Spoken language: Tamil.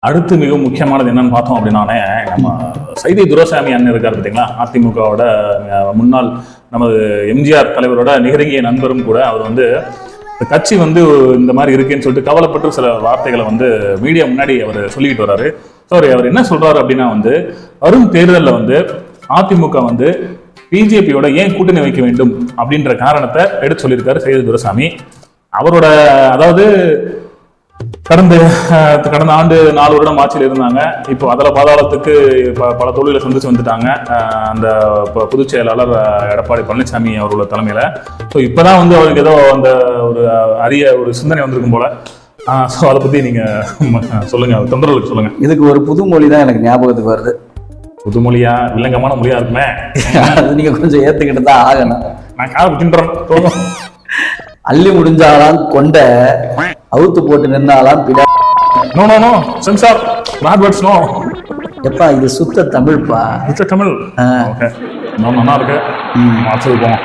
அடுத்து மிக முக்கியமானது என்னன்னு பார்த்தோம் அப்படின்னானே, நம்ம சைதை துரைசாமி அண்ணன் இருக்காரு பார்த்தீங்களா, அதிமுகவோட முன்னாள் நமது எம்ஜிஆர் தலைவரோட நெருங்கிய நண்பரும் கூட. அவர் வந்து கட்சி வந்து இந்த மாதிரி இருக்குன்னு சொல்லிட்டு கவலைப்பட்டு சில வார்த்தைகளை வந்து மீடியா முன்னாடி அவர் சொல்லிக்கிட்டு வர்றாரு. சாரி, அவர் என்ன சொல்றாரு அப்படின்னா வந்து, வரும் தேர்தலில் வந்து அதிமுக வந்து பிஜேபியோட ஏன் கூட்டணி வைக்க வேண்டும் அப்படின்ற காரணத்தை எடுத்து சொல்லியிருக்காரு சைதை துரைசாமி. அவரோட அதாவது கடந்த ஆண்டு 4 வருடம் ஆட்சியில் இருந்தாங்க. இப்போ அதில் பாதாளத்துக்கு பல தொழிலை சந்திச்சு வந்துட்டாங்க அந்த பொதுச் செயலாளர் எடப்பாடி பழனிசாமி அவரோட தலைமையில. ஸோ இப்போதான் வந்து அவருக்கு ஏதோ அந்த ஒரு அரிய ஒரு சிந்தனை வந்திருக்கும் போல. ஸோ அதை பத்தி நீங்க சொல்லுங்க, தொண்டர்களுக்கு சொல்லுங்க. இதுக்கு ஒரு புது மொழி தான் எனக்கு ஞாபகத்துக்கு வருது. புதுமொழியா? வில்லங்கமான மொழியா இருக்குமே. அது நீங்க கொஞ்சம் ஏத்துக்கிட்டு தான் ஆகணும். நான் காது தின்றேன். அள்ளி முடிஞ்சாலாம் கொண்ட அவுத்து போட்டு நின்னாலாம் பிடா. No no no censor, bad words no. எப்பா இது சுத்த தமிழ்ப்பா. தமிழ். ஓகே, நல்லா இருக்கு. மாற்றி போவோம்.